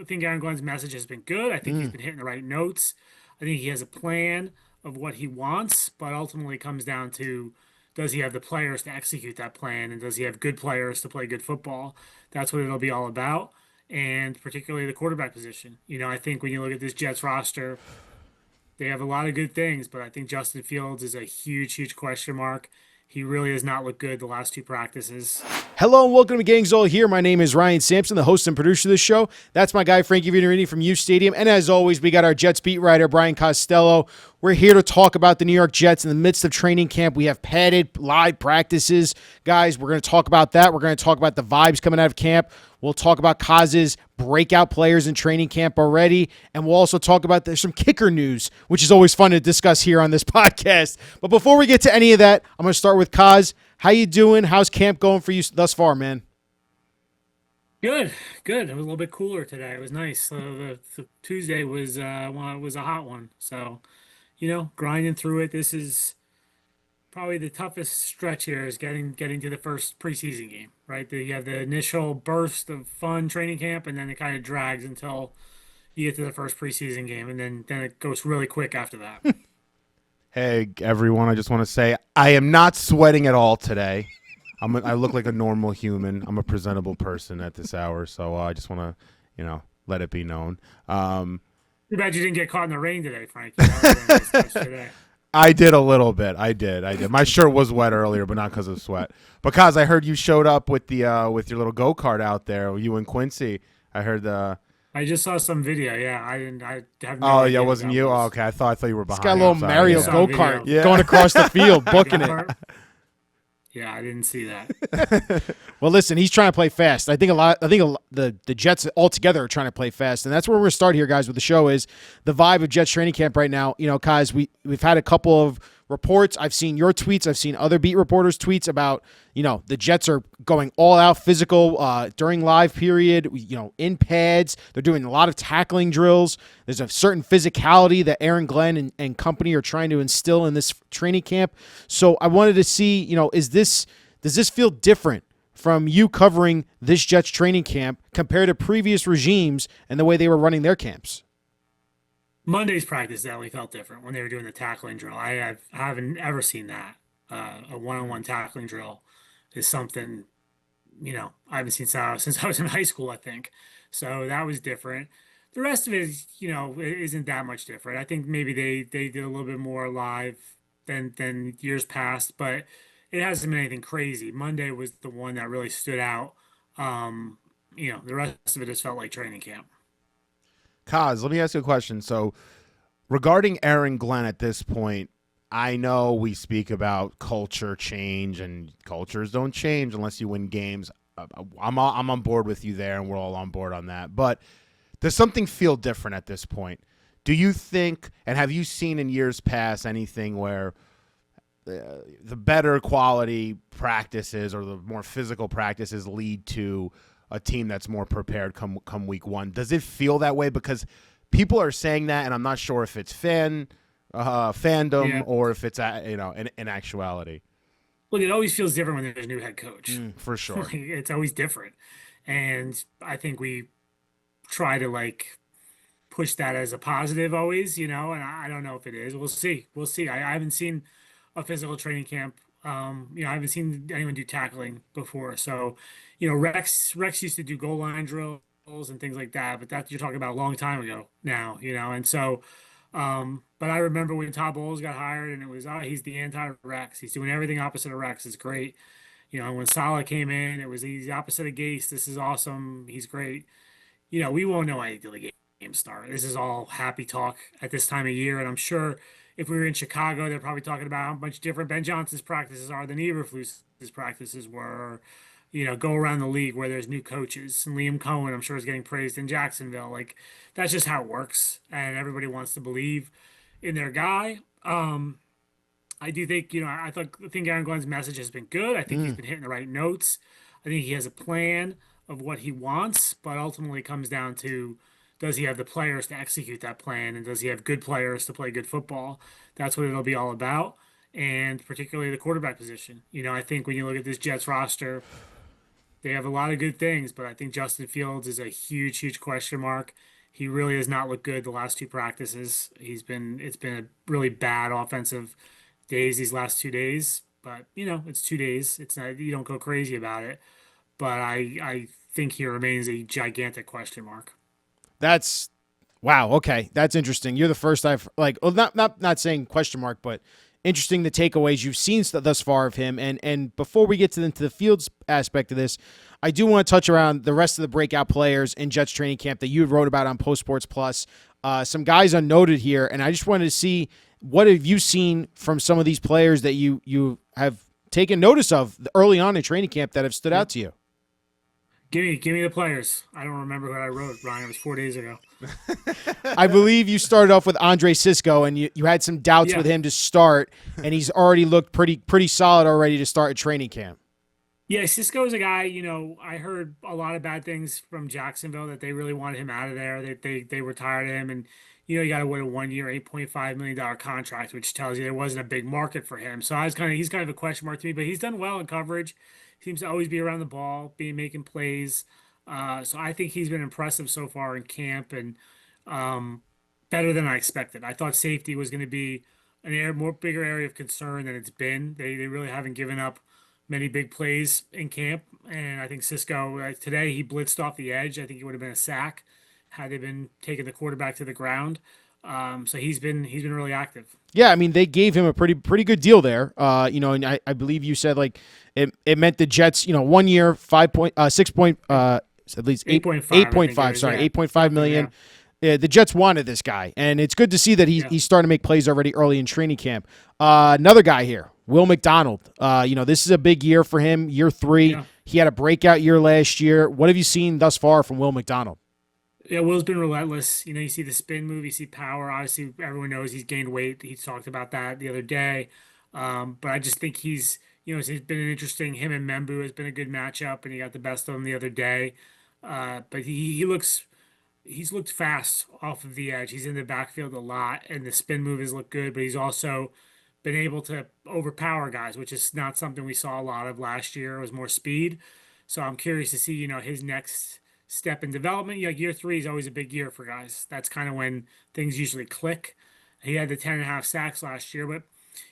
think Aaron Glenn's message has been good. I think he's Mm. been hitting the right notes. I think he has a plan of what he wants, but ultimately it comes down to does he have the players to execute that plan, and does he have good players to play good football? That's what it'll be all about, and particularly the quarterback position. I think when you look at this Jets roster, they have a lot of good things, but I think Justin Fields is a huge, huge question mark. He really has not looked good the last two practices. Hello and welcome to Gangs All Here. My name is Ryan Sampson, the host and producer of this show. That's my guy, Frankie Vittorini from U Stadium. And as always, we got our Jets beat writer, Brian Costello. We're here to talk about the New York Jets in the midst of training camp. We have padded live practices. Guys, we're going to talk about that. We're going to talk about the vibes coming out of camp. We'll talk about Kaz's breakout players in training camp already. And we'll also talk about there's some kicker news, which is always fun to discuss here on this podcast. But before we get to any of that, I'm going to start with Kaz. How you doing? How's camp going for you thus far, man? Good, good. It was a little bit cooler today. It was nice. The Tuesday was a hot one. So, grinding through it. This is probably the toughest stretch here is getting to the first preseason game, right? You have the initial burst of fun training camp, and then it kind of drags until you get to the first preseason game, and then it goes really quick after that. Hey, everyone, I just want to say I am not sweating at all today. I look like a normal human. I'm a presentable person at this hour, so I just want to, let it be known. Too bad you didn't get caught in the rain today, Frankie. That would have been a nice touch today. I did a little bit. I did. My shirt was wet earlier, but not because of sweat. Because I heard you showed up with the with your little go-kart out there, you and Quincy. I heard the. I just saw some video. Yeah, I didn't. I have no Oh yeah, idea it who wasn't that you. Oh, was. okay, I thought you were It's behind. got a little I'm sorry. Mario I saw a go-kart video. Yeah. going across the field, booking it. Go-kart. Yeah, I didn't see that. Well, listen, he's trying to play fast. The Jets altogether are trying to play fast, and that's where we're going to start here, guys. With the show is the vibe of Jets training camp right now. Guys, we've had a couple of reports. I've seen your tweets. I've seen other beat reporters' tweets about the Jets are going all out physical during live period. In pads, they're doing a lot of tackling drills. There's a certain physicality that Aaron Glenn and company are trying to instill in this training camp. So I wanted to see, does this feel different from you covering this Jets training camp compared to previous regimes and the way they were running their camps? Monday's practice definitely felt different when they were doing the tackling drill. I haven't ever seen that. A one-on-one tackling drill is something, I haven't seen since I was in high school, I think. So that was different. The rest of it is, isn't that much different. I think maybe they did a little bit more live than years past, but it hasn't been anything crazy. Monday was the one that really stood out. The rest of it just felt like training camp. Kaz, let me ask you a question. So, regarding Aaron Glenn at this point, I know we speak about culture change and cultures don't change unless you win games. I'm on board with you there, and we're all on board on that. But does something feel different at this point? Do you think, and have you seen in years past anything where the better quality practices or the more physical practices lead to a team that's more prepared come week one? Does it feel that way? Because people are saying that, and I'm not sure if it's fandom Yeah. or if it's in actuality. Look, it always feels different when there's a new head coach. For sure. Like, it's always different. And I think we try to push that as a positive always, and I don't know if it is. We'll see. We'll see. I haven't seen a physical training camp. I haven't seen anyone do tackling before. So, Rex used to do goal line drills and things like that, but that you're talking about a long time ago now, and so but I remember when Todd Bowles got hired and it was, he's the anti-Rex. He's doing everything opposite of Rex. It's great. And when Saleh came in, it was he's the opposite of Gase. This is awesome. He's great. We won't know anything until the game start. This is all happy talk at this time of year, and I'm sure if we were in Chicago, they're probably talking about how much different Ben Johnson's practices are than Eberflus's practices were. Go around the league where there's new coaches. And Liam Cohen, I'm sure, is getting praised in Jacksonville. Like, that's just how it works, and everybody wants to believe in their guy. I do think, I think Aaron Glenn's message has been good. I think he's Mm. been hitting the right notes. I think he has a plan of what he wants, but ultimately it comes down to does he have the players to execute that plan, and does he have good players to play good football? That's what it'll be all about, and particularly the quarterback position. I think when you look at this Jets roster, They have a lot of good things, but I think Justin Fields is a huge, huge question mark. He really has not looked good the last two practices. It's been a really bad offensive days these last 2 days. But it's 2 days. It's not, you don't go crazy about it. But I think he remains a gigantic question mark. That's wow. Okay, that's interesting. You're the first I've like. Well, not saying question mark, but interesting the takeaways you've seen thus far of him. And before we get into the Fields aspect of this, I do want to touch around the rest of the breakout players in Jets training camp that you wrote about on Post Sports Plus. Some guys unnoted here, and I just wanted to see what have you seen from some of these players that you have taken notice of early on in training camp that have stood out Yep. to you. Give me the players. I don't remember what I wrote, Ryan. It was 4 days ago. I believe you started off with Andre Cisco, and you had some doubts with Yeah. him to start, and he's already looked pretty solid already to start a training camp. Yeah, Cisco is a guy, I heard a lot of bad things from Jacksonville that they really wanted him out of there. They were tired of him and you got to win a 1 year, $8.5 million contract, which tells you there wasn't a big market for him. So he's kind of a question mark to me, but he's done well in coverage. Seems to always be around the ball, being making plays. So I think he's been impressive so far in camp and um, better than I expected. I thought safety was going to be more bigger area of concern than it's been. They really haven't given up many big plays in camp. And I think Cisco today he blitzed off the edge. I think he would have been a sack had they been taking the quarterback to the ground. So he's been really active. Yeah, I mean they gave him a pretty good deal there. And I believe you said like it meant the Jets, 1 year, 6 point, at least Eight point five, I think it 8.5, is. sorry, Yeah, 8.5 something. Yeah, million. Yeah, the Jets wanted this guy, and it's good to see that yeah, he's starting to make plays already early in training camp. Another guy here, Will McDonald. This is a big year for him, year 3. yeah. He had a breakout year last year. What have you seen thus far from Will McDonald? Yeah, Will's been relentless. You see the spin move, you see power. Obviously, everyone knows he's gained weight. He talked about that the other day. But I just think he's been an interesting. Him and Membu has been a good matchup, and he got the best of him the other day. But he's looked fast off of the edge. He's in the backfield a lot, and the spin move has looked good. But he's also been able to overpower guys, which is not something we saw a lot of last year. It was more speed. So I'm curious to see, his next step in development. Like year 3 is always a big year for guys. That's kind of when things usually click. He had the 10.5 sacks last year, but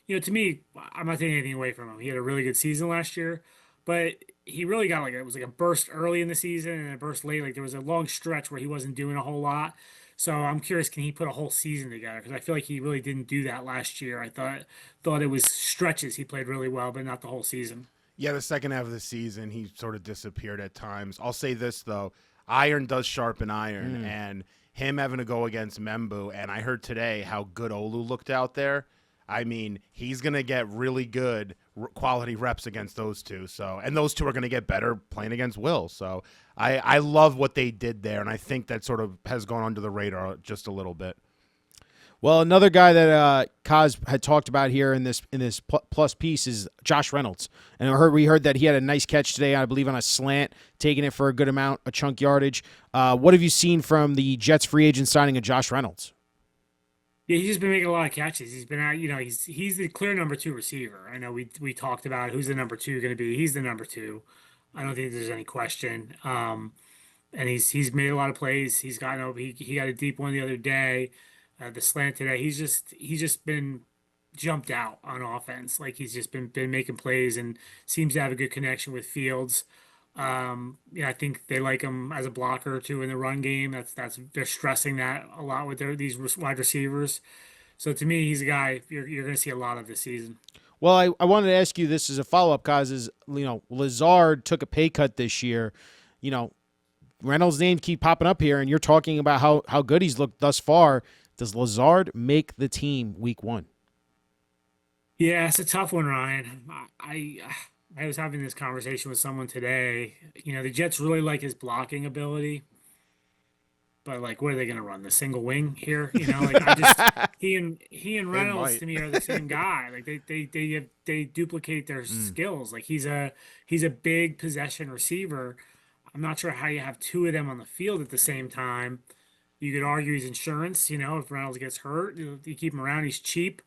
to me, I'm not taking anything away from him. He had a really good season last year, but he really got it was like a burst early in the season and a burst late. Like there was a long stretch where he wasn't doing a whole lot. So I'm curious, can he put a whole season together? Because I feel like he really didn't do that last year. I thought it was stretches. He played really well, but not the whole season. Yeah, the second half of the season, he sort of disappeared at times. I'll say this, though. Iron does sharpen iron, and him having to go against Membu, and I heard today how good Olu looked out there. I mean, he's going to get really good quality reps against those two. So, and those two are going to get better playing against Will. So I love what they did there, and I think that sort of has gone under the radar just a little bit. Well, another guy that Kaz had talked about here in this plus piece is Josh Reynolds, and we heard that he had a nice catch today, I believe, on a slant, taking it for a good amount, a chunk yardage. What have you seen from the Jets free agent signing of Josh Reynolds? Yeah, he's just been making a lot of catches. He's been out, he's the clear number 2 receiver. I know we talked about who's the number 2 going to be. He's the number 2. I don't think there's any question. And he's made a lot of plays. He's gotten over. He got a deep one the other day. The slant today. He's just been jumped out on offense. Like he's just been making plays and seems to have a good connection with Fields. Yeah, I think they like him as a blocker too in the run game. That's they're stressing that a lot with these wide receivers. So to me, he's a guy you're going to see a lot of this season. Well, I wanted to ask you this as a follow-up, Kaz, is, Lazard took a pay cut this year. You know, Reynolds' name keep popping up here, and you're talking about how good he's looked thus far. Does Lazard make the team week 1? Yeah, it's a tough one, Ryan. I was having this conversation with someone today. The Jets really like his blocking ability, but like, what are they going to run? The single wing here? Like I just he and They Reynolds might. to me are the same guy. Like they duplicate their skills. Like he's a big possession receiver. I'm not sure how you have 2 of them on the field at the same time. You could argue he's insurance. If Reynolds gets hurt, you keep him around. He's cheap.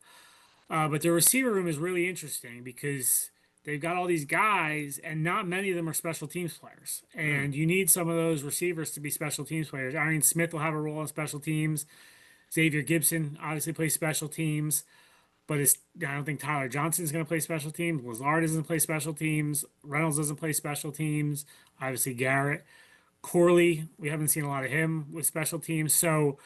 But the receiver room is really interesting because they've got all these guys, and not many of them are special teams players. And you need some of those receivers to be special teams players. Arian Smith will have a role in special teams. Xavier Gibson obviously plays special teams, but I don't think Tyler Johnson's going to play special teams. Lazard doesn't play special teams. Reynolds doesn't play special teams. Obviously Garrett. Corley, we haven't seen a lot of him with special teams. So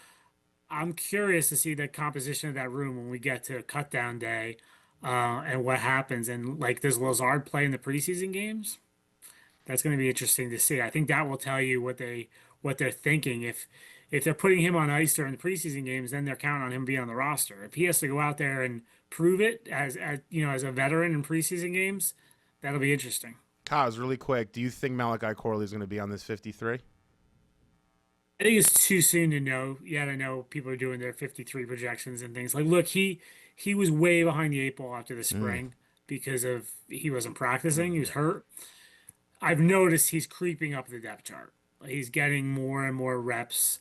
I'm curious to see the composition of that room when we get to cut down day, and what happens. And like, does Lazard play in the preseason games? That's going to be interesting to see. I think that will tell you what they're thinking. If they're putting him on ice during the preseason games, then they're counting on him being on the roster. If he has to go out there and prove it as a veteran in preseason games, that'll be interesting. Kaz, really quick, do you think Malachi Corley is going to be on this 53? I think it's too soon to know yet. I know people are doing their 53 projections and things. Like, look, he was way behind the eight ball after the spring because he wasn't practicing. He was hurt. I've noticed he's creeping up the depth chart. He's getting more and more reps,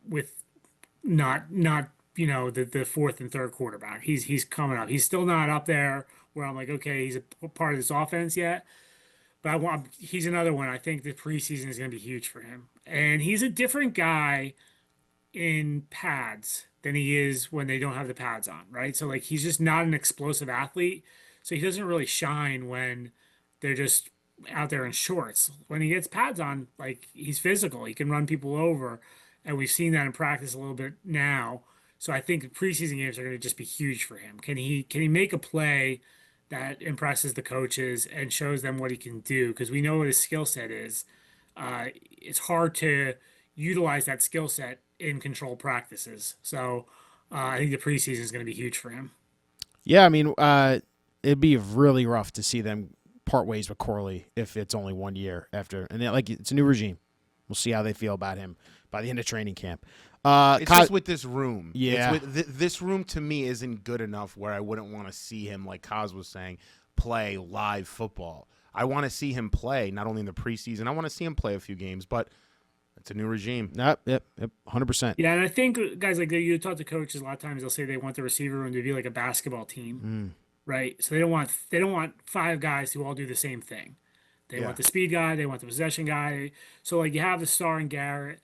with not the fourth and third quarterback. He's coming up. He's still not up there where I'm like, okay, he's a part of this offense yet. But he's another one. I think the preseason is going to be huge for him. And he's a different guy in pads than he is when they don't have the pads on, right? So like, he's just not an explosive athlete. So he doesn't really shine when they're just out there in shorts. When he gets pads on, like, he's physical. He can run people over. And we've seen that in practice a little bit now. So I think the preseason games are going to just be huge for him. Can he make a play that impresses the coaches and shows them what he can do? Because we know what his skill set is. It's hard to utilize that skill set in control practices. So I think the preseason is going to be huge for him. Yeah, I mean, it'd be really rough to see them part ways with Corley if it's only 1 year after. And like, it's a new regime. We'll see how they feel about him by the end of training camp. It's just with this room. Yeah. This room to me isn't good enough where I wouldn't want to see him, like Kaz was saying, play live football. I want to see him play not only in the preseason. I want to see him play a few games, but it's a new regime. Yep, 100%. Yeah, and I think guys, like, you talk to coaches a lot of times, they'll say they want the receiver room to be like a basketball team, right? So they don't want five guys who all do the same thing. They want the speed guy, they want the possession guy. So like, you have the star in Garrett.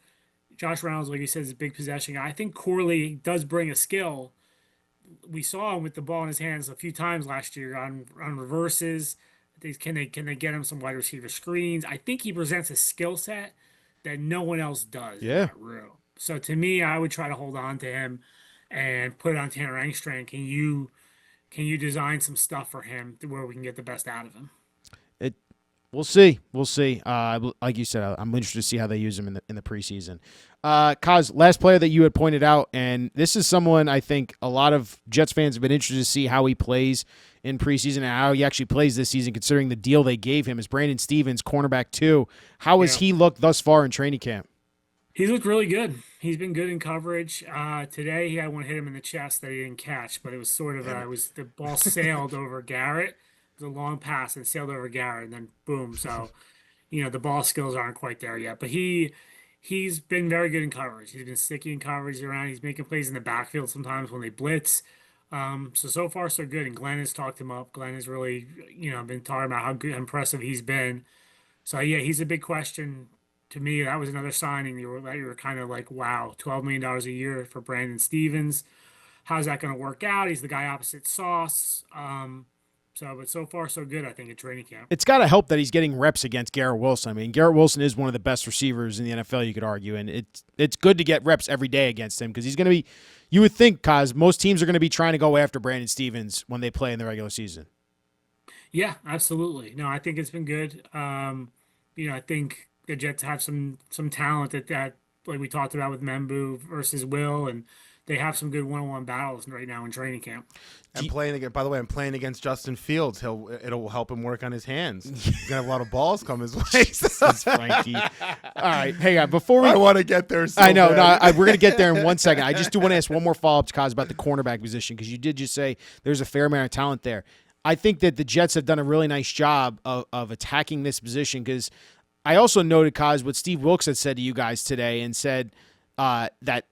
Josh Reynolds, like you said, is a big possession guy. I think Corley does bring a skill. We saw him with the ball in his hands a few times last year on reverses. Can they get him some wide receiver screens? I think he presents a skill set that no one else does in that room. So to me, I would try to hold on to him and put it on Tanner Engstrand. Can you design some stuff for him to where we can get the best out of him? We'll see. Like you said, I'm interested to see how they use him in the preseason. Kaz, last player that you had pointed out, and this is someone I think a lot of Jets fans have been interested to see how he plays in preseason and how he actually plays this season, considering the deal they gave him, is Brandon Stevens, cornerback 2. How has he looked thus far in training camp? He's looked really good. He's been good in coverage. Today he had one hit him in the chest that he didn't catch, but it was sort of the ball sailed over Garrett. It was a long pass and sailed over Garrett, and then boom. So, the ball skills aren't quite there yet. But he's been very good in coverage. He's been sticky in coverage around. He's making plays in the backfield sometimes when they blitz. So far so good. And Glenn has talked him up. Glenn has really, been talking about how good, impressive he's been. So yeah, he's a big question to me. That was another signing you were kind of like, wow, $12 million a year for Brandon Stevens. How's that going to work out? He's the guy opposite Sauce. But so far so good, I think, at training camp. It's got to help that he's getting reps against Garrett Wilson. I mean, Garrett Wilson is one of the best receivers in the NFL, you could argue, and it's good to get reps every day against him because he's going to be. You would think, Kaz, most teams are going to be trying to go after Brandon Stevens when they play in the regular season. Yeah, absolutely. No, I think it's been good. I think the Jets have some talent that like we talked about with Membu versus Will, and they have some good one-on-one battles right now in training camp. And by the way, I'm playing against Justin Fields. It'll help him work on his hands. He's gonna have a lot of balls come his way. Frankie. All right, hang on. Before I want to get there. I know. We're gonna get there in 1 second. I just do want to ask one more follow-up to Kaz about the cornerback position because you did just say there's a fair amount of talent there. I think that the Jets have done a really nice job of attacking this position because I also noted, Kaz, what Steve Wilkes had said to you guys today and said that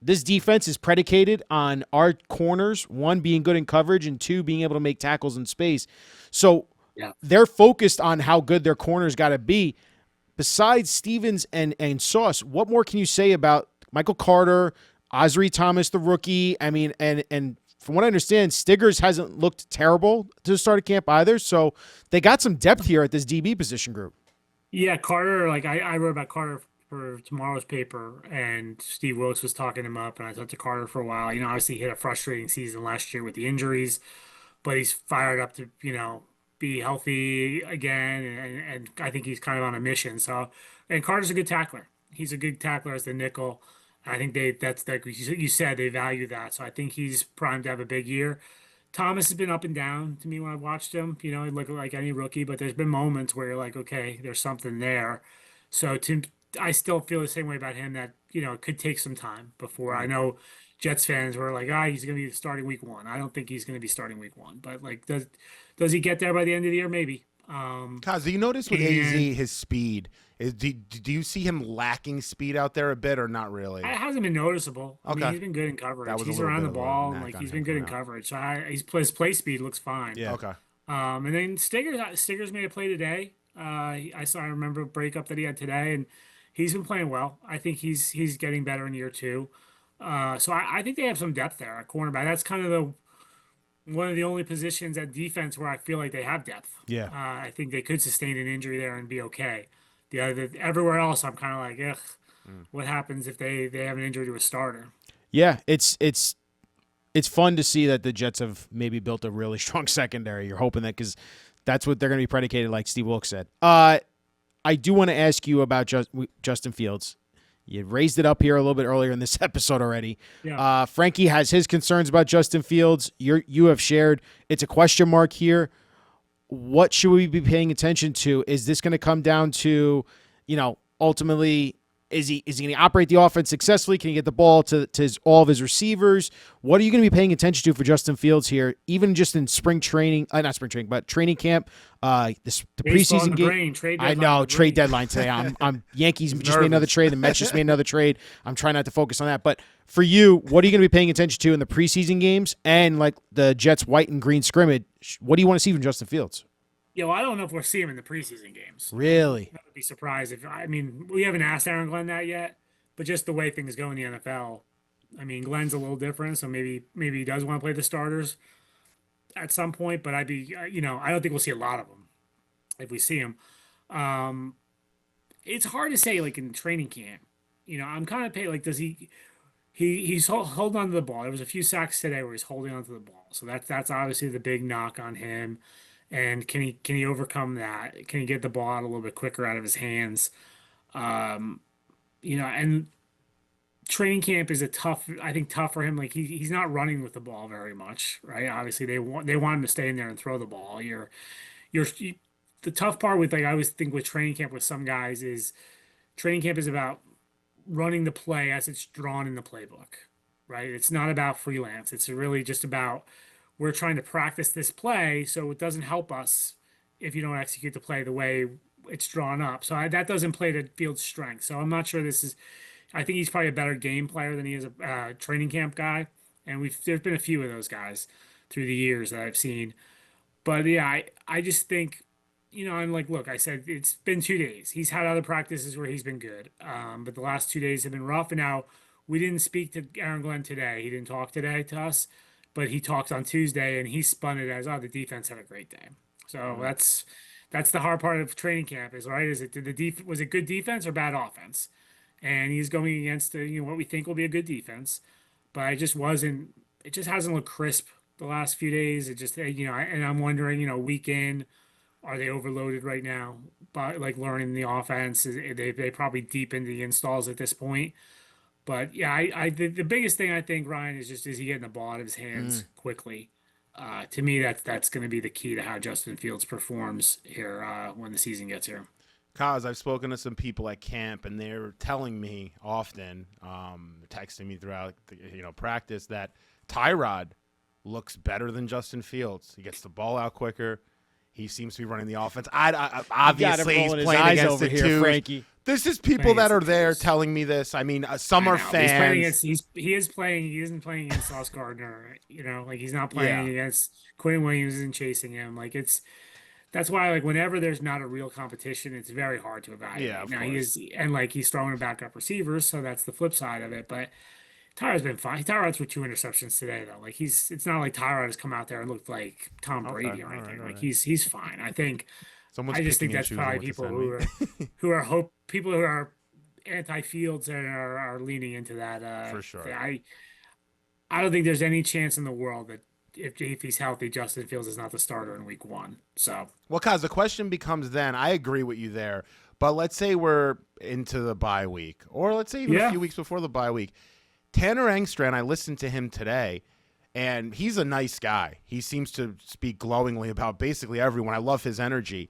this defense is predicated on our corners, one being good in coverage and two being able to make tackles in space. So Yeah. they're focused on how good their corners got to be. Besides Stevens and Sauce, what more can you say about Michael Carter, Osri Thomas, the rookie? I mean, and from what I understand, Stiggers hasn't looked terrible to start a camp either. So they got some depth here at this DB position group. Yeah, Carter, like I wrote about Carter for tomorrow's paper, and Steve Wilkes was talking him up, and I talked to Carter for a while. Obviously he had a frustrating season last year with the injuries, but he's fired up to, be healthy again, and I think he's kind of on a mission. So, and Carter's a good tackler. He's a good tackler as the nickel. I think that's like you said, they value that. So I think he's primed to have a big year. Thomas has been up and down to me when I've watched him. He looked like any rookie, but there's been moments where you're like, okay, there's something there. So I still feel the same way about him that, it could take some time before. I know Jets fans were like, he's going to be starting week one. I don't think he's going to be starting week one, but like, does he get there by the end of the year? Maybe. Kaz, do you notice with And AZ his speed? Do you see him lacking speed out there a bit or not really? it hasn't been noticeable. I mean, Okay. he's been good in That coverage. was a He's little around bit the of a ball, and knack like on he's him been good in coming out. coverage. So his play speed looks fine. Yeah. Okay. And then Stiggers made a play today. I remember a breakup that he had today, and he's been playing well. I think he's getting better in year two. So I think they have some depth there at cornerback. That's kind of the one of the only positions at defense where I feel like they have depth. Yeah. I think they could sustain an injury there and be okay. Everywhere else, I'm kind of like, ugh, what happens if they have an injury to a starter? Yeah, it's fun to see that the Jets have maybe built a really strong secondary. You're hoping that because that's what they're going to be predicated, like Steve Wilkes said. I do want to ask you about Justin Fields. You raised it up here a little bit earlier in this episode already. Yeah. Frankie has his concerns about Justin Fields. You have shared. It's a question mark here. What should we be paying attention to? Is this going to come down to, ultimately, is he going to operate the offense successfully? Can he get the ball to all of his receivers? What are you going to be paying attention to for Justin Fields here, even just in spring training, not spring training, but training camp, the Baseball in preseason the game? brain, trade I deadline know in the trade brain. deadline today. I'm Yankees just made nervous. another trade. The Mets just made another trade. I'm trying not to focus on that. But for you, what are you going to be paying attention to in the preseason games and like the Jets white and green scrimmage? What do you want to see from Justin Fields? I don't know if we'll see him in the preseason games. Really? I would be surprised we haven't asked Aaron Glenn that yet, but just the way things go in the NFL, I mean, Glenn's a little different, so maybe he does want to play the starters at some point, but I don't think we'll see a lot of them if we see him. Um, it's hard to say like in training camp. I'm kind of like, does he's holding on to the ball. There was a few sacks today where he's holding on to the ball, so that's obviously the big knock on him. And can he overcome that? Can he get the ball out a little bit quicker out of his hands? And training camp is I think tough for him. Like he's not running with the ball very much, right? Obviously they want him to stay in there and throw the ball. The tough part with like I always think with training camp with some guys is training camp is about running the play as it's drawn in the playbook, right? It's not about freelance. It's really just about we're trying to practice this play so it doesn't help us if you don't execute the play the way it's drawn up. So that doesn't play to Fields' strength. So I'm not sure this is. I think he's probably a better game player than he is a training camp guy, and there's been a few of those guys through the years that I've seen. But yeah, I just think, I'm like, look, I said it's been 2 days. He's had other practices where he's been good, but the last 2 days have been rough. And now we didn't speak to Aaron Glenn today. He didn't talk today to us, but he talked on Tuesday, and he spun it as, the defense had a great day. So that's the hard part of training camp is, right? Is it was it good defense or bad offense? And he's going against what we think will be a good defense, but it just wasn't. It just hasn't looked crisp the last few days. It just and I'm wondering, week in, are they overloaded right now? But like learning the offense, they probably deep into the installs at this point. But yeah, the biggest thing I think Ryan is he getting the ball out of his hands quickly. To me, that's going to be the key to how Justin Fields performs here when the season gets here. Cause I've spoken to some people at camp, and they're telling me often, texting me throughout practice, that Tyrod looks better than Justin Fields. He gets the ball out quicker. He seems to be running the offense. I Got him obviously he's rolling his playing eyes against over the here, twos. Frankie. This is people Playing that against are the there twos. telling me this. I mean, some I are know, but he's playing fans. against. He is playing. He isn't playing against Sauce Gardner. Like he's not Yeah, playing against Quinn Williams. Isn't chasing him. That's why whenever there's not a real competition, it's very hard to yeah, evaluate. of Now he course. is, and he's throwing backup receivers, so that's the flip side of it. But Tyrod's been fine. Tyrod threw 2 interceptions today, though. It's not like Tyrod has come out there and looked like Tom Okay, Brady or all right, anything. all right. He's fine. Someone's I just think picking and that's choosing probably what to people send me. people who are anti Fields and are leaning into that. For sure. I don't think there's any chance in the world that if he's healthy, Justin Fields is not the starter in week 1. So Well, Kaz, the question becomes then, I agree with you there, but let's say we're into the bye week, or let's say even a yeah, few weeks before the bye week. Tanner Engstrand, I listened to him today, and he's a nice guy. He seems to speak glowingly about basically everyone. I love his energy.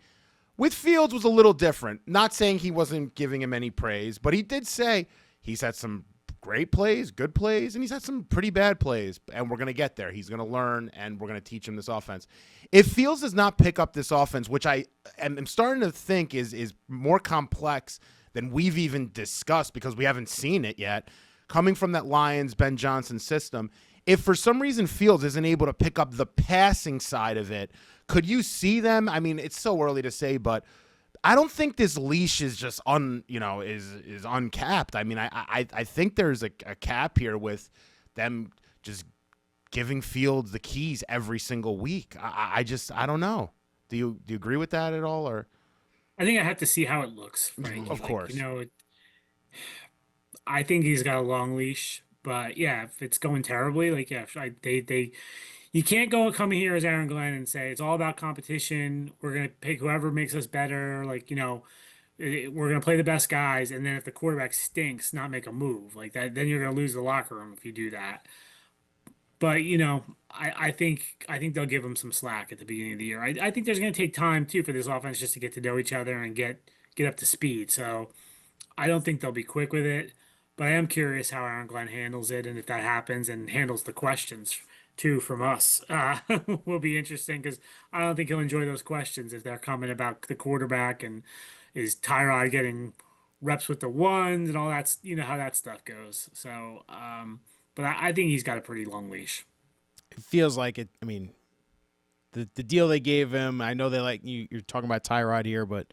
With Fields was a little different. Not saying he wasn't giving him any praise, but he did say he's had some great plays, good plays, and he's had some pretty bad plays, and we're going to get there. He's going to learn, and we're going to teach him this offense. If Fields does not pick up this offense, which I am starting to think is more complex than we've even discussed because we haven't seen it yet, coming from that Lions, Ben Johnson system, if for some reason Fields isn't able to pick up the passing side of it, could you see them? I mean, it's so early to say, but I don't think this leash is just is uncapped. I mean, I think there's a cap here with them just giving Fields the keys every single week. I don't know. Do you agree with that at all? Or I think I have to see how it looks, Frankie. of course, I think he's got a long leash, but yeah, if it's going terribly, you can't come here as Aaron Glenn and say it's all about competition. We're gonna pick whoever makes us better. We're gonna play the best guys, and then if the quarterback stinks, not make a move like that, then you're gonna lose the locker room if you do that. But I think they'll give him some slack at the beginning of the year. I think there's gonna take time too for this offense just to get to know each other and get up to speed. So I don't think they'll be quick with it, but I am curious how Aaron Glenn handles it and if that happens and handles the questions too from us. Will be interesting because I don't think he'll enjoy those questions if they're coming about the quarterback and is Tyrod getting reps with the ones and all that. You know how that stuff goes. So, but I think he's got a pretty long leash. It feels like it. I mean, the deal they gave him. I know they you're talking about Tyrod here, but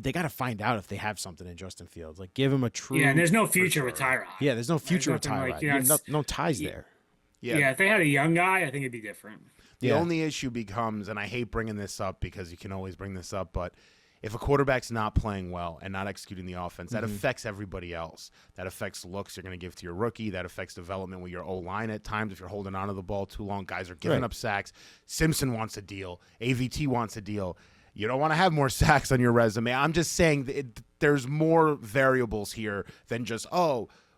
they got to find out if they have something in Justin Fields. Like, give him a true. Yeah, and there's no future with Tyrod. Yeah, there's no future with nothing Tyrod. No ties there. Yeah, if they had a young guy, I think it'd be different. The only issue becomes, and I hate bringing this up because you can always bring this up, but if a quarterback's not playing well and not executing the offense, that affects everybody else. That affects looks you're going to give to your rookie. That affects development with your O-line at times. If you're holding onto the ball too long, guys are giving up sacks. Simpson wants a deal. AVT wants a deal. You don't want to have more sacks on your resume. I'm just saying there's more variables here than just,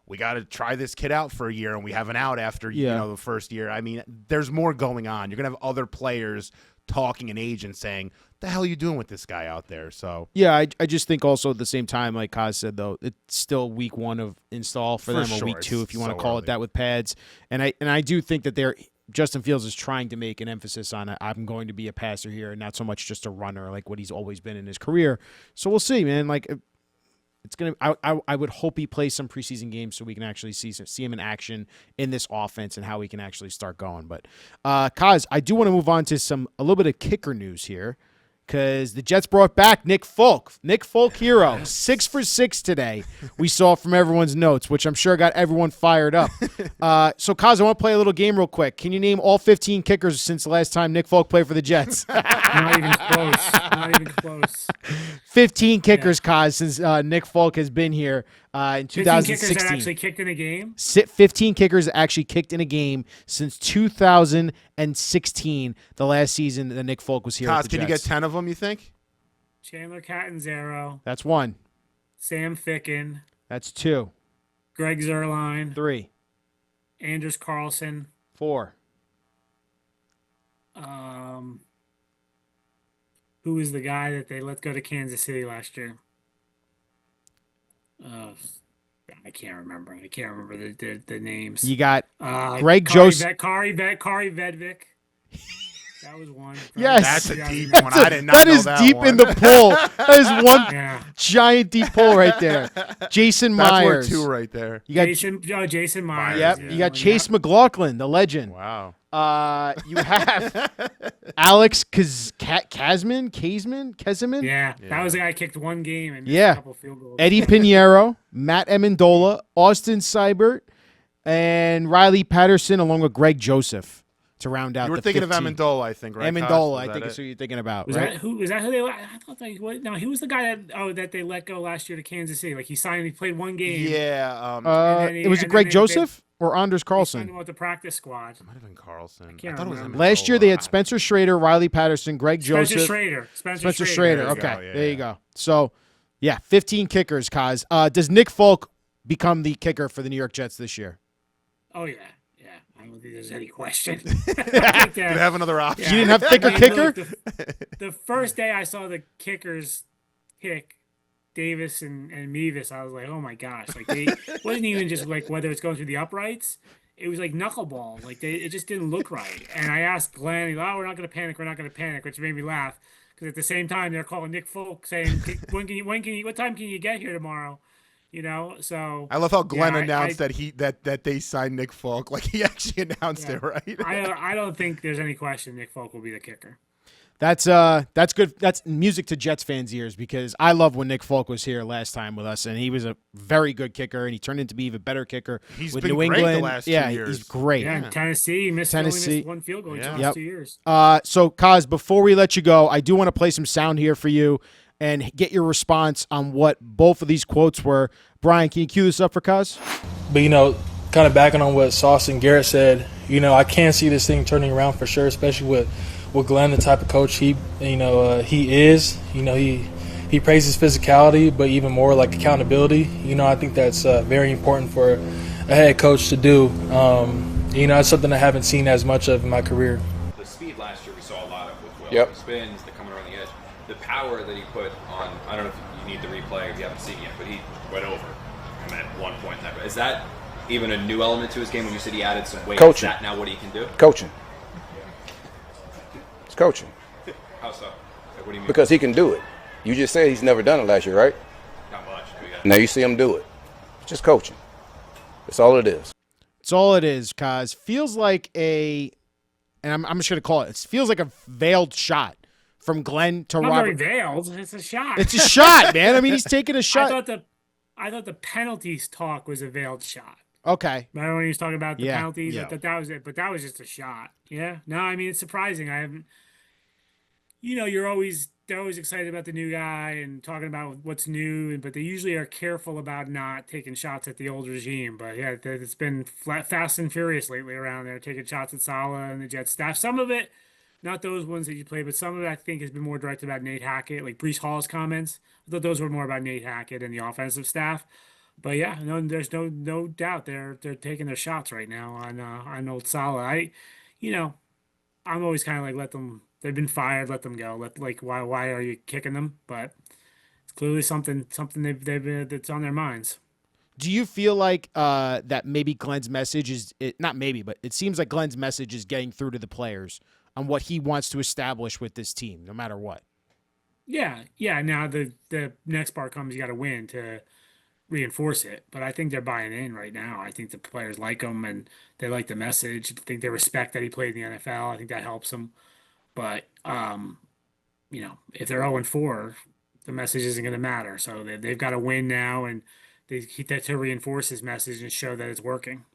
we got to try this kid out for a year and we have an out after the first year. I mean, there's more going on. You're going to have other players talking and agents saying, the hell are you doing with this guy out there? So yeah, I just think also at the same time, like Kaz said, though, it's still week 1 of install for them, or week 2 if you want to call it that, with pads. And I do think that Justin Fields is trying to make an emphasis on it. I'm going to be a passer here, and not so much just a runner like what he's always been in his career. So we'll see, man. Like, it's gonna. I would hope he plays some preseason games so we can actually see him in action in this offense and how we can actually start going. But Kaz, I do want to move on to a little bit of kicker news here, because the Jets brought back Nick Folk. Nick Folk hero, 6 for 6 today. We saw from everyone's notes, which I'm sure got everyone fired up. So, Kaz, I want to play a little game real quick. Can you name all 15 kickers since the last time Nick Folk played for the Jets? Not even close. Not even close. 15 kickers, Kaz, since Nick Folk has been here in 2016. 15 kickers that actually kicked in a game? 15 kickers actually kicked in a game since 2016, the last season that Nick Folk was here. Kaz, can you get 10 of them, you think? Chandler Catanzaro. That's 1. Sam Ficken. That's 2. Greg Zuerlein. 3. Anders Carlson. 4. Who was the guy that they let go to Kansas City last year? I can't remember. the names. You got Kari Greg Joseph. Kari Vedvik. That was one. Right? Yes. That's a deep Yeah. one. I did not That know is that deep one. in the pool. That is one Yeah. giant deep pull right there. Jason That's Myers. worth two right there. You got Jason Myers. yep. yeah. You got Chase McLaughlin, the legend. Wow. You have Alex Kezman. Yeah, that was the guy who kicked one game and missed Yeah. a couple field goals. Eddie Pinheiro, Matt Amendola, Austin Seibert, and Riley Patterson, along with Greg Joseph to round out. You were the thinking 15. of Amendola, I think, right? Amendola, Kaz? I think is who you're thinking about, Was right? that who? Is that who they? I thought no, he was the guy that they let go last year to Kansas City. Like he signed, he played one game. Yeah. then Was it and Greg then Joseph or Anders Signed Carlson? him with the practice squad. Might have been Carlson. can't I thought it was remember. Last year they had Amendola. Spencer Schrader, Riley Patterson, Greg Spencer Joseph, Schrader. Spencer Schrader. There you Okay, go, yeah, there you yeah. go. So, yeah, 15 kickers, Kaz. Does Nick Folk become the kicker for the New York Jets this year? Oh yeah. I don't think there's any question. Do they have another option? You didn't have thicker I mean, kicker? look, the first day I saw the kickers kick Davis and Mevis, I was like, oh my gosh! Like they wasn't even just like whether it's going through the uprights. It was like knuckleball. Like it just didn't look right. And I asked Glenn, he's like, oh, we're not going to panic. We're not going to panic, which made me laugh because at the same time they're calling Nick Folk saying, what time can you get here tomorrow? You know, so I love how Glenn yeah, announced that they signed Nick Folk. Like he actually announced Yeah. it, right? I don't think there's any question Nick Folk will be the kicker. That's good. That's music to Jets fans' ears because I love when Nick Folk was here last time with us, and he was a very good kicker, and he turned into be even better kicker He's with been New great England. the last 2 yeah, years. he's great. Yeah, Tennessee only missed one field goal in the Yeah. last Yep. 2 years. So, Kaz, before we let you go, I do want to play some sound here for you and get your response on what both of these quotes were. Brian, can you cue this up for Kaz? But, kind of backing on what Sauce and Garrett said, I can see this thing turning around for sure, especially with Glenn, the type of coach he is. He praises physicality, but even more like accountability. I think that's very important for a head coach to do. It's something I haven't seen as much of in my career. The speed last year we saw a lot of with Will. Yep. The spins, the coming around the edge. The power that he put on, I don't know if you need the replay if you haven't seen it yet, but he went over him at one point. Is that even a new element to his game when you said he added some weight? Coaching. Is that now what he can do? Coaching. It's coaching. How so? Like, what do you mean? Because he can do it. You just said he's never done it last year, right? Not much. Now you see him do it. It's just coaching. That's all it is. It's all it is, Kaz. Feels like and I'm just going to call it. It feels like a veiled shot from Glenn to Not Robert. very veiled. It's a shot. It's a shot, man. I mean, he's taking a I shot. thought the penalties talk was a veiled shot. Okay. Remember when he was talking about the Yeah, penalties? yeah. I thought that was it, but that was just a shot. Yeah. No, I mean it's surprising. I haven't. They're always excited about the new guy and talking about what's new, but they usually are careful about not taking shots at the old regime. But yeah, it's been fast and furious lately around there, taking shots at Saleh and the Jets staff. Some of it, not those ones that you play, but some of it I think has been more directed about Nate Hackett, like Breece Hall's comments. I thought those were more about Nate Hackett and the offensive staff. But yeah, no, there's no doubt they're taking their shots right now on old Saleh. I'm always kind of like let them. They've been fired. Let them go. Why are you kicking them? But it's clearly something they've been that's on their minds. Do you feel like that maybe Glenn's message is not maybe, but it seems like Glenn's message is getting through to the players on what he wants to establish with this team, no matter what? Yeah. Now the next part comes. You got to win to reinforce it. But I think they're buying in right now. I think the players like him and they like the message. I think they respect that he played in the NFL. I think that helps them. But if they're 0-4, the message isn't going to matter. So they've got to win now, and they keep that to reinforce his message and show that it's working.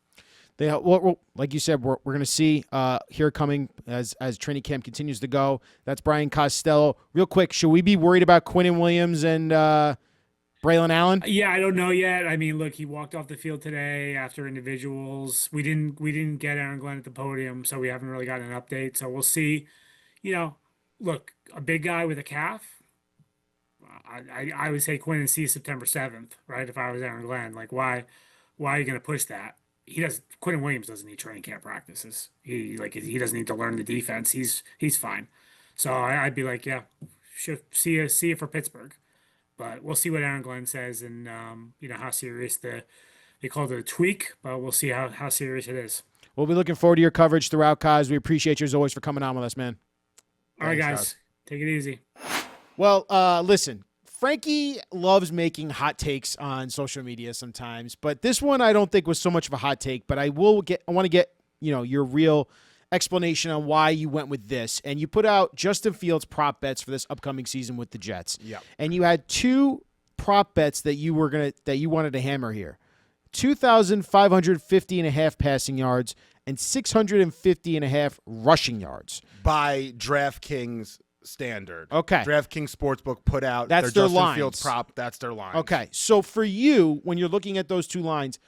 Well, like you said, we're going to see here coming as training camp continues to go. That's Brian Costello. Real quick, should we be worried about Quinnen Williams and Braylon Allen? Yeah, I don't know yet. I mean, look, he walked off the field today after individuals. We didn't get Aaron Glenn at the podium, so we haven't really gotten an update. So we'll see. Look, a big guy with a calf. I would say Quinnen sees September 7th, right? If I was Aaron Glenn, like why are you going to push that? Quinnen Williams doesn't need training camp practices. He doesn't need to learn the defense. He's fine. So I'd be like, yeah, should see you for Pittsburgh. But we'll see what Aaron Glenn says and how serious they called it a tweak, but we'll see how serious it is. We'll be looking forward to your coverage throughout, Kaz. We appreciate you as always for coming on with us, man. All right, Thanks, guys. guys. Take it easy. Well, listen, Frankie loves making hot takes on social media sometimes, but this one I don't think was so much of a hot take, but I want to get, your real explanation on why you went with this. And you put out Justin Fields prop bets for this upcoming season with the Jets. Yep. And you had two prop bets that you wanted to hammer here. 2,550.5 passing yards and 650.5 rushing yards. By DraftKings standard. Okay. DraftKings Sportsbook put out That's their their Justin lines. Fields prop. That's their line. Okay. So for you, when you're looking at those two lines,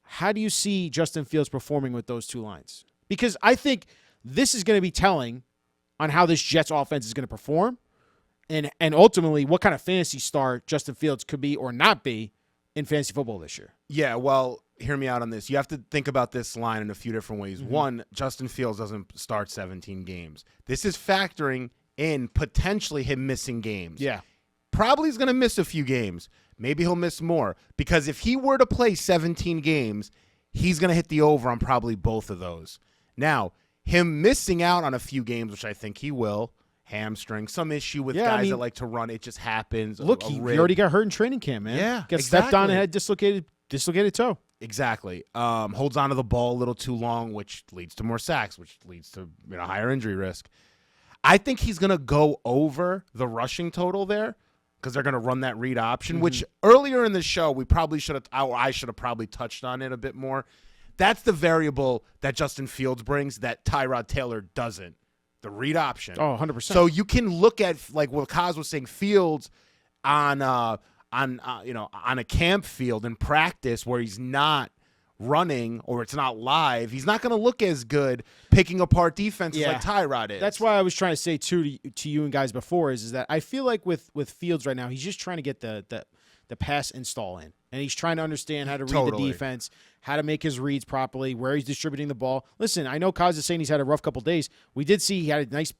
how do you see Justin Fields performing with those two lines? Because I think this is going to be telling on how this Jets offense is going to perform and ultimately what kind of fantasy star Justin Fields could be or not be in fantasy football this year. Yeah, well, hear me out on this. You have to think about this line in a few different ways. One, Justin Fields doesn't start 17 games. This is factoring in potentially him missing games. Yeah. Probably he's going to miss a few games. Maybe he'll miss more. Because if he were to play 17 games, he's going to hit the over on probably both of those. Now, him missing out on a few games, which I think he will, hamstring, some issue with guys that like to run. It just happens. Look, he already got hurt in training camp, man. Yeah, got stepped on and had dislocated toe. Exactly. Holds on to the ball a little too long, which leads to more sacks, which leads to higher injury risk. I think he's going to go over the rushing total there because they're going to run that read option, which earlier in the show we probably should have, I should have probably touched on it a bit more. That's the variable that Justin Fields brings that Tyrod Taylor doesn't. The read option. Oh, 100%. So you can look at, like what Kaz was saying, Fields on a camp field in practice where he's not running or it's not live. He's not going to look as good picking apart defenses like Tyrod is. That's why I was trying to say to you and guys before is that I feel like with Fields right now, he's just trying to get the pass install in. And he's trying to understand how to read the defense, how to make his reads properly, where he's distributing the ball. Listen, I know Kaz is saying he's had a rough couple days. We did see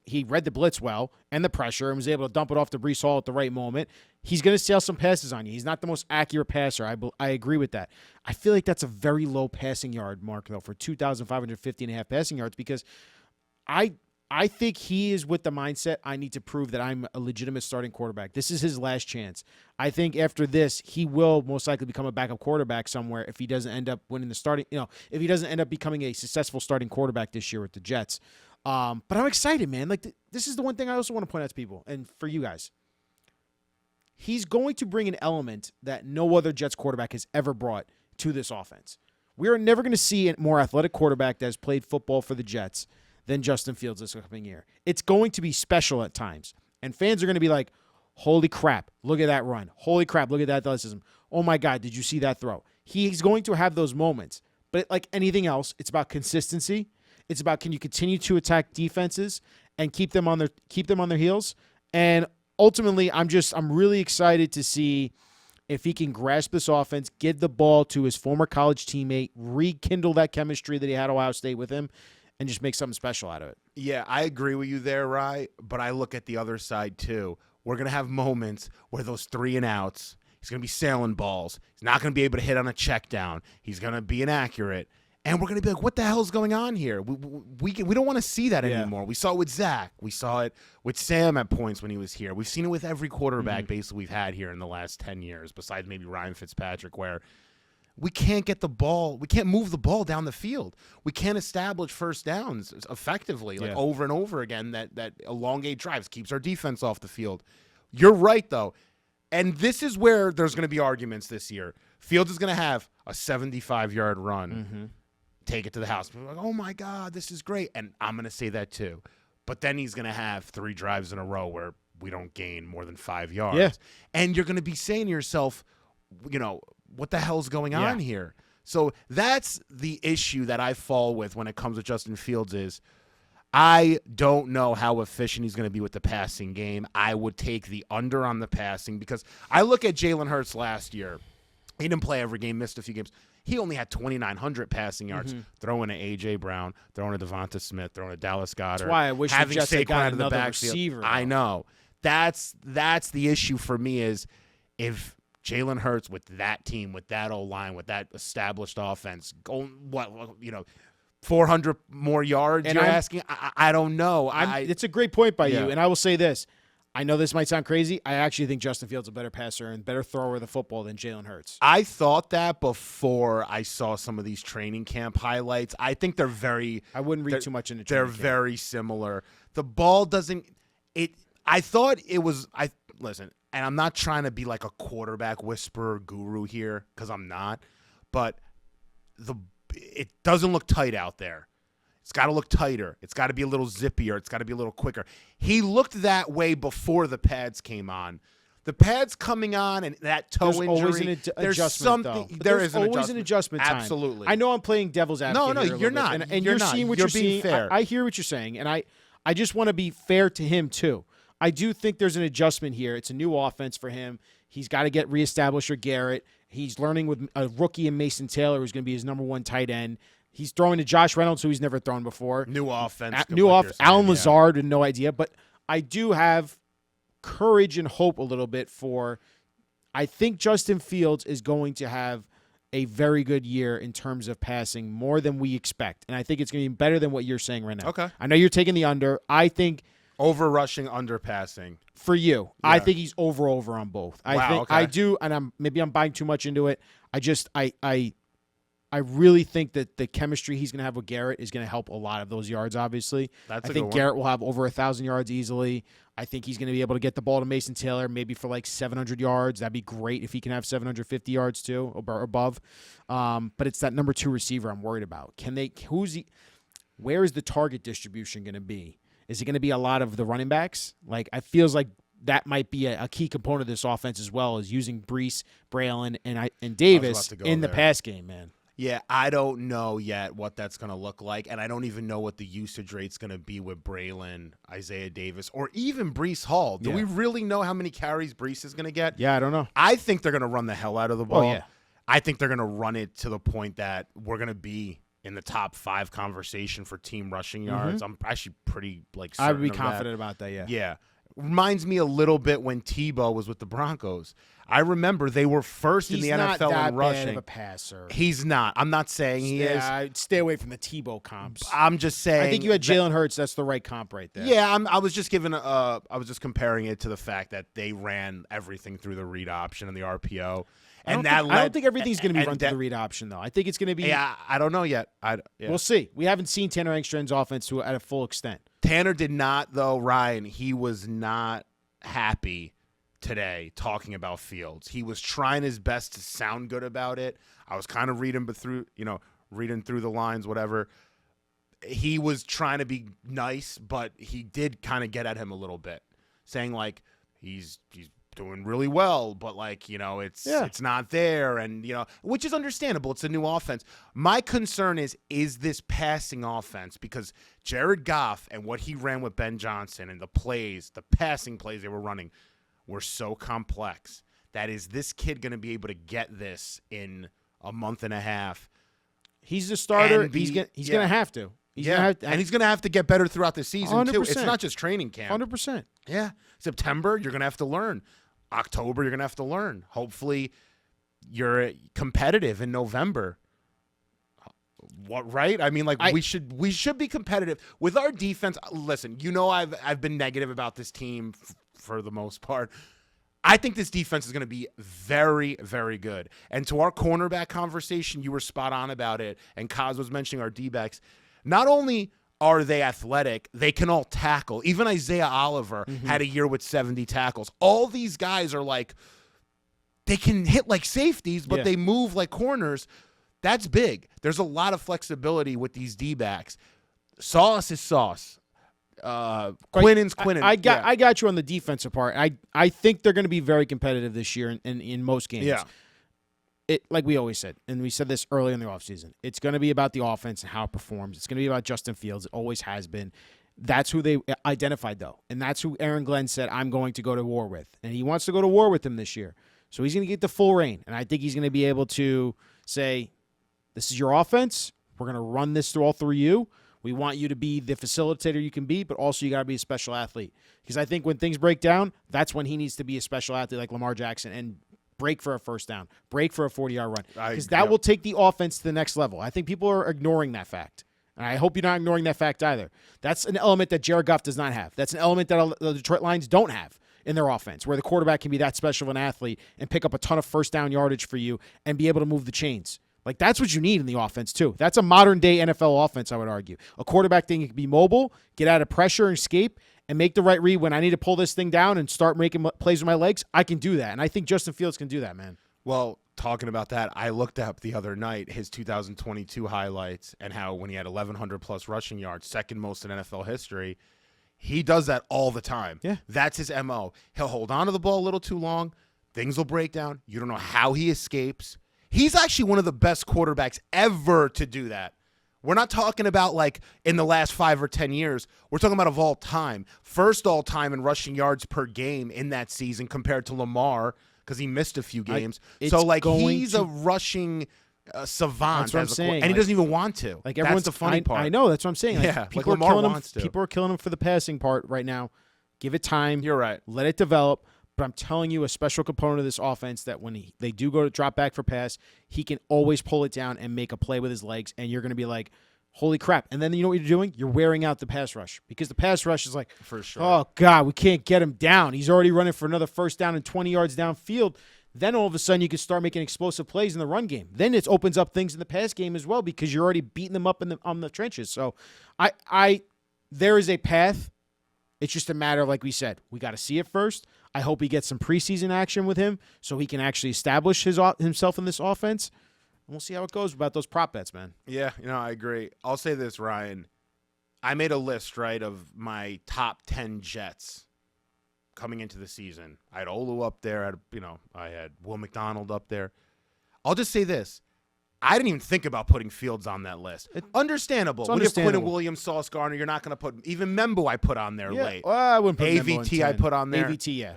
he read the blitz well and the pressure and was able to dump it off to Breece Hall at the right moment. He's going to sail some passes on you. He's not the most accurate passer. I agree with that. I feel like that's a very low passing yard mark, though, for 2,550.5 passing yards because I think he is with the mindset, I need to prove that I'm a legitimate starting quarterback. This is his last chance. I think after this, he will most likely become a backup quarterback somewhere if he doesn't end up winning the starting, if he doesn't end up becoming a successful starting quarterback this year with the Jets. But I'm excited, man. Like this is the one thing I also want to point out to people and for you guys. He's going to bring an element that no other Jets quarterback has ever brought to this offense. We are never going to see a more athletic quarterback that has played football for the Jets than Justin Fields this coming year. It's going to be special at times. And fans are going to be like, holy crap, look at that run. Holy crap, look at that athleticism. Oh my God, did you see that throw? He's going to have those moments. But like anything else, it's about consistency. It's about can you continue to attack defenses and keep them on their heels. And ultimately, I'm really excited to see if he can grasp this offense, give the ball to his former college teammate, rekindle that chemistry that he had at Ohio State with him, and just make something special out of it. Yeah, I agree with you there, Rye, but I look at the other side too. We're going to have moments where those 3 and outs, he's going to be sailing balls. He's not going to be able to hit on a check down. He's going to be inaccurate. And we're going to be like, what the hell is going on here? We don't want to see that anymore. We saw it with Zach. We saw it with Sam at points when he was here. We've seen it with every quarterback basically we've had here in the last 10 years, besides maybe Ryan Fitzpatrick, where we can't get the ball. We can't move the ball down the field. We can't establish first downs effectively, over and over again. That elongate drives keeps our defense off the field. You're right, though. And this is where there's going to be arguments this year. Fields is going to have a 75-yard run, take it to the house. We're like, oh, my God, this is great. And I'm going to say that too. But then he's going to have 3 drives in a row where we don't gain more than 5 yards. Yeah. And you're going to be saying to yourself, what the hell's going on here? So that's the issue that I fall with when it comes to Justin Fields is I don't know how efficient he's going to be with the passing game. I would take the under on the passing because I look at Jalen Hurts last year. He didn't play every game, missed a few games. He only had 2,900 passing yards, throwing to A.J. Brown, throwing to Devonta Smith, throwing to Dallas Goedert. That's why I wish the Jets had got another receiver. I know. That's the issue for me is if Jalen Hurts with that team, with that O-line, with that established offense, going 400 more yards. And you're I'm- asking? I don't know. It's a great point by Yeah. you, and I will say this. I know this might sound crazy. I actually think Justin Fields is a better passer and better thrower of the football than Jalen Hurts. I thought that before I saw some of these training camp highlights. I think they're very. I wouldn't read they're- too much into They're training camp. very similar. The ball doesn't. I thought it was. Listen, and I'm not trying to be like a quarterback whisperer guru here because I'm not, but it doesn't look tight out there. It's got to look tighter. It's got to be a little zippier. It's got to be a little quicker. He looked that way before the pads came on. The pads coming on and that toe There's injury. always an there's adjustment, something. though. But There there's is an always adjustment. an adjustment time. Absolutely. I know I'm playing devil's advocate. No, here a you're little not. bit, and You're you're not. seeing what You're you're being seeing. fair. I hear what you're saying, and I just want to be fair to him too. I do think there's an adjustment here. It's a new offense for him. He's got to get reestablished with Garrett. He's learning with a rookie in Mason Taylor, who's going to be his number one tight end. He's throwing to Josh Reynolds, who he's never thrown before. New offense. Alan Lazard with no idea. But I do have courage and hope a little bit for I think Justin Fields is going to have a very good year in terms of passing, more than we expect. And I think it's going to be better than what you're saying right now. Okay. I know you're taking the under. I think Over rushing, under passing. for you, Yeah. I think he's over on both. I Wow, think okay. I do, and I'm buying too much into it. I really think that the chemistry he's going to have with Garrett is going to help a lot of those yards, obviously. That's I a think good one. Garrett will have over 1,000 yards easily. I think he's going to be able to get the ball to Mason Taylor maybe for like 700 yards. That'd be great if he can have 750 yards too or above. But it's that number 2 receiver I'm worried about. Where is the target distribution going to be? Is it going to be a lot of the running backs? Like, I feels like that might be a key component of this offense as well, as using Brees, Braylon, and Davis to go in the there. pass game, man. Yeah, I don't know yet what that's going to look like, and I don't even know what the usage rate's going to be with Braylon, Isaiah Davis, or even Brees Hall. Do Yeah. we really know how many carries Brees is going to get? Yeah, I don't know. I think they're going to run the hell out of the ball. Oh, yeah. I think they're going to run it to the point that we're going to be in the top 5 conversation for team rushing yards. I'm actually pretty I would be certain of confident about that, yeah. Yeah. Reminds me a little bit when Tebow was with the Broncos. I remember they were first in He's the not NFL that in bad rushing. of a passer. He's not. I'm not saying he is. I'd stay away from the Tebow comps. I'm just saying. I think you had that- Jalen Hurts. That's the right comp right there. Yeah, I was just giving. I was just comparing it to the fact that they ran everything through the read option and the RPO, and I don't think everything's going to be run through the read option, though. I think it's going to be. Yeah, I don't know yet. Yeah. We'll see. We haven't seen Tanner Engstrand's offense at a full extent. Tanner did not, though. Ryan, he was not happy today talking about Fields. He was trying his best to sound good about it. I was kind of reading through the lines, whatever. He was trying to be nice, but he did kind of get at him a little bit, saying like he's doing really well, but like, it's not there, and which is understandable. It's a new offense. My concern is this passing offense, because Jared Goff and what he ran with Ben Johnson and the passing plays they were running were so complex. That is this kid going to be able to get this in a month and a half? He's the starter. And He's going to have to. He's yeah, gonna have to, and he's going to have to get better throughout the season too. It's 100%. not just training camp. 100%. Yeah. September, you're going to have to learn. October, you're going to have to learn. Hopefully, you're competitive in November. What, right? I mean, we should be competitive with our defense. Listen, I've been negative about this team for the most part. I think this defense is going to be very, very good. And to our cornerback conversation, you were spot on about it, and Kaz was mentioning our D-backs. Not only are they athletic, they can all tackle. Even Isaiah Oliver had a year with 70 tackles. All these guys are they can hit like safeties, but they move like corners. That's big. There's a lot of flexibility with these D-backs. Sauce is sauce. Quinnen's Quinnen. I got you on the defensive part. I think they're going to be very competitive this year in most games. Yeah. Like we always said, and we said this early in the offseason, it's going to be about the offense and how it performs. It's going to be about Justin Fields. It always has been. That's who they identified, though. And that's who Aaron Glenn said, I'm going to go to war with. And he wants to go to war with them this year. So he's going to get the full reign. And I think he's going to be able to say, this is your offense. We're going to run this all through you. We want you to be the facilitator you can be, but also you got to be a special athlete. Because I think when things break down, that's when he needs to be a special athlete like Lamar Jackson and break for a first down, break for a 40-yard run. Because that will take the offense to the next level. I think people are ignoring that fact. And I hope you're not ignoring that fact either. That's an element that Jared Goff does not have. That's an element that the Detroit Lions don't have in their offense, where the quarterback can be that special of an athlete and pick up a ton of first down yardage for you and be able to move the chains. Like, that's what you need in the offense, too. That's a modern-day NFL offense, I would argue. A quarterback thing can be mobile, get out of pressure and escape, and make the right read when I need to pull this thing down and start making plays with my legs. I can do that, and I think Justin Fields can do that, man. Well, talking about that, I looked up the other night his 2022 highlights and how when he had 1,100-plus rushing yards, second most in NFL history, he does that all the time. Yeah. That's his MO. He'll hold on to the ball a little too long. Things will break down. You don't know how he escapes. He's actually one of the best quarterbacks ever to do that. We're not talking about like in the last 5 or 10 years. We're talking about of all time. First all time in rushing yards per game in that season compared to Lamar because he missed a few games. So like he's a rushing savant. That's what I'm saying. And he doesn't even want to. Like, that's the funny part. I know. That's what I'm saying. Like, Yeah, people like Lamar are killing wants him. to. People are killing him for the passing part right now. Give it time. You're right. Let it develop. But I'm telling you, a special component of this offense that when they do go to drop back for pass, he can always pull it down and make a play with his legs, and you're going to be like, holy crap. And then you know what you're doing? You're wearing out the pass rush because the pass rush is like, For sure. oh, God, we can't get him down. He's already running for another first down and 20 yards downfield. Then all of a sudden you can start making explosive plays in the run game. Then it opens up things in the pass game as well because you're already beating them up on the trenches. So there is a path. It's just a matter of, like we said, we got to see it first. I hope he gets some preseason action with him so he can actually establish himself in this offense. And we'll see how it goes about those prop bets, man. Yeah, I agree. I'll say this, Ryan. I made a list, right, of my top 10 Jets coming into the season. I had Olu up there. I had Will McDonald up there. I'll just say this. I didn't even think about putting Fields on that list. Understandable. When you have Quinn Williams, Sauce Gardner, you're not going to put – even Membo I put on there late. Well, I wouldn't put Membo in AVT 10. I put on there. AVT, yeah.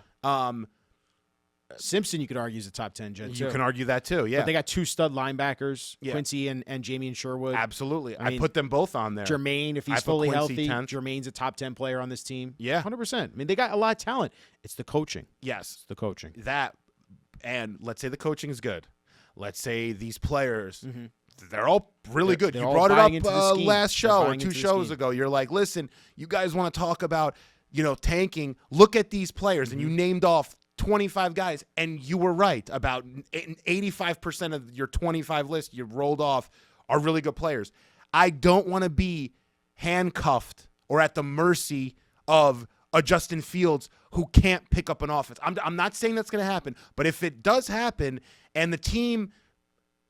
Simpson, you could argue, is a top 10 Jet. You can argue that too, yeah. But they got two stud linebackers, Quincy and Jamie and Sherwood. Absolutely. I mean, put them both on there. Jermaine, if he's fully healthy, Jermaine's a top 10 player on this team. Yeah. 100%. I mean, they got a lot of talent. It's the coaching. Yes. It's the coaching. That, and let's say the coaching is good. Let's say these players, they're all really good. You brought it up last show or 2 shows ago. You're like, listen, you guys want to talk about, tanking. Look at these players. And you named off 25 guys, and you were right. About 85% of your 25 list you rolled off are really good players. I don't want to be handcuffed or at the mercy of a Justin Fields who can't pick up an offense. I'm not saying that's going to happen, but if it does happen and the team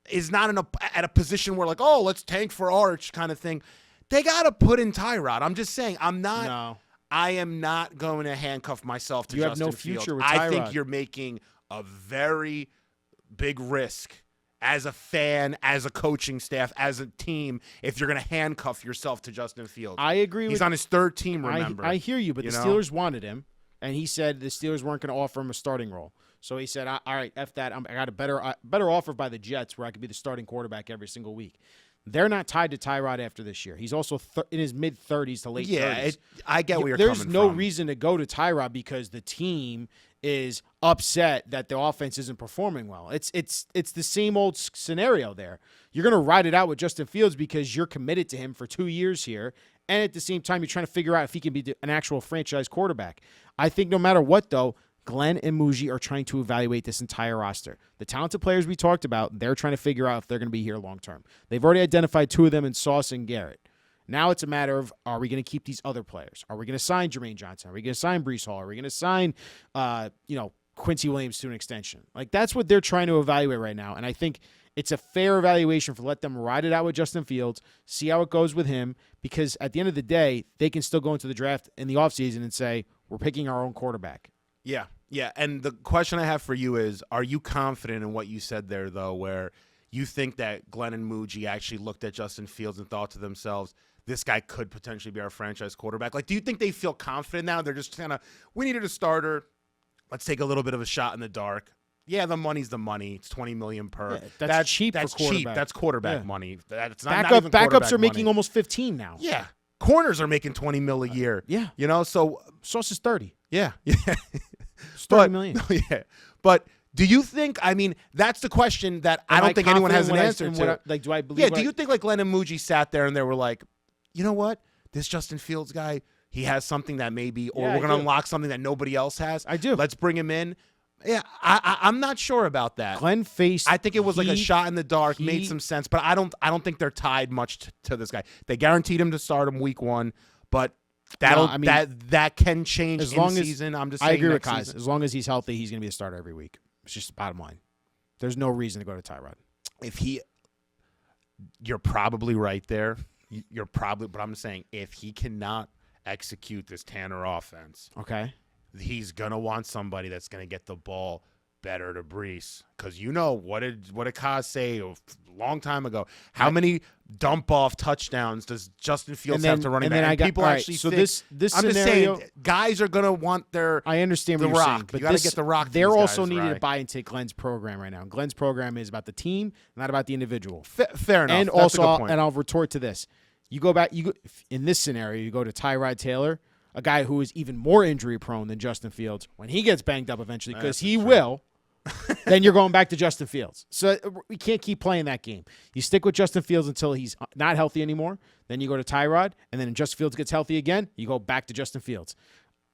is not at a position where like, oh, let's tank for Arch kind of thing, they got to put in Tyrod. I'm just saying, I am not going to handcuff myself to Justin Fields. You have no future with Tyrod. I think you're making a very big risk as a fan, as a coaching staff, as a team, if you're going to handcuff yourself to Justin Fields. I agree with you. He's on his 3rd team, remember. I hear you, but the Steelers wanted him, and he said the Steelers weren't going to offer him a starting role. So he said, all right, F that. I got a better offer by the Jets where I could be the starting quarterback every single week. They're not tied to Tyrod after this year. He's also in his mid-30s to late 30s. I get where you're coming from. There's no reason to go to Tyrod because the team is upset that the offense isn't performing well. It's the same old scenario there. You're going to ride it out with Justin Fields because you're committed to him for 2 years here, and at the same time, you're trying to figure out if he can be an actual franchise quarterback. I think no matter what, though, Glenn and Muji are trying to evaluate this entire roster. The talented players we talked about, they're trying to figure out if they're going to be here long term. They've already identified 2 of them in Sauce and Garrett. Now it's a matter of, are we going to keep these other players? Are we going to sign Jermaine Johnson? Are we going to sign Breece Hall? Are we going to sign, Quincy Williams to an extension? Like, that's what they're trying to evaluate right now. And I think it's a fair evaluation for let them ride it out with Justin Fields, see how it goes with him, because at the end of the day, they can still go into the draft in the offseason and say, we're picking our own quarterback. Yeah. Yeah, and the question I have for you is, are you confident in what you said there, though, where you think that Glenn and Muji actually looked at Justin Fields and thought to themselves, this guy could potentially be our franchise quarterback? Like, do you think they feel confident now? They're just kind of, we needed a starter. Let's take a little bit of a shot in the dark. Yeah, the money's the money. It's $20 million per. Yeah, that's cheap. That's for quarterback. cheap. That's quarterback money. That's not even backups are money. making almost 15 now. Yeah, corners are making $20 million a year. Yeah, So Sauce is 30. Yeah. $30 million. Yeah. But do you think, that's the question that I don't think anyone has an answer to. Do I believe? Yeah, do you think like Glenn and Muji sat there and they were like, you know what? This Justin Fields guy, he has something that maybe, or Yeah, we're I going to do. unlock something that nobody else has. I do. Let's bring him in. Yeah, I'm not sure about that. Glenn faced. I think it was like a shot in the dark, he- made some sense, but I don't think they're tied much to this guy. They guaranteed him to start him week 1, but that can change as in long as season. I'm just I saying agree with next Kaz. season. As long as he's healthy, he's going to be a starter every week. It's just the bottom line. There's no reason to go to Tyrod. You're probably right there. You're probably, but I'm saying if he cannot execute this Tanner offense, Okay. he's gonna want somebody that's gonna get the ball better to Brees. Because what did Kaz say a long time ago? How many dump off touchdowns does Justin Fields have to running back? People actually so think, this I'm scenario. just saying, guys are gonna want their. I understand what the you're rock. saying, but You gotta get the rock to They're these also guys, needing to right? buy into Glenn's program right now. And Glenn's program is about the team, not about the individual. Fair enough. And That's also, a good point. and I'll retort to this: you go back. In this scenario, you go to Tyrod Taylor, a guy who is even more injury prone than Justin Fields. When he gets banged up eventually, because he will, then you're going back to Justin Fields. So we can't keep playing that game. You stick with Justin Fields until he's not healthy anymore. Then you go to Tyrod, and then when Justin Fields gets healthy again, you go back to Justin Fields.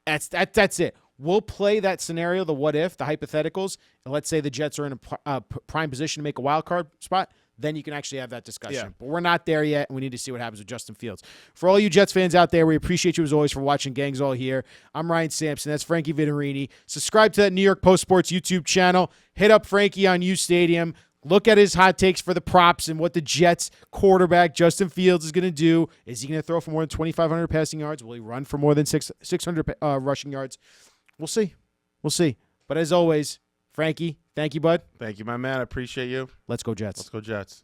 That's it. We'll play that scenario, the what if, the hypotheticals. And let's say the Jets are in a prime position to make a wild card spot. Then you can actually have that discussion. Yeah. But we're not there yet, and we need to see what happens with Justin Fields. For all you Jets fans out there, we appreciate you as always for watching Gangs All Here. I'm Ryan Sampson. That's Frankie Vittorini. Subscribe to that New York Post Sports YouTube channel. Hit up Frankie on U Stadium. Look at his hot takes for the props and what the Jets quarterback, Justin Fields, is going to do. Is he going to throw for more than 2,500 passing yards? Will he run for more than 600 rushing yards? We'll see. We'll see. But as always, Frankie, thank you, bud. Thank you, my man. I appreciate you. Let's go, Jets. Let's go, Jets.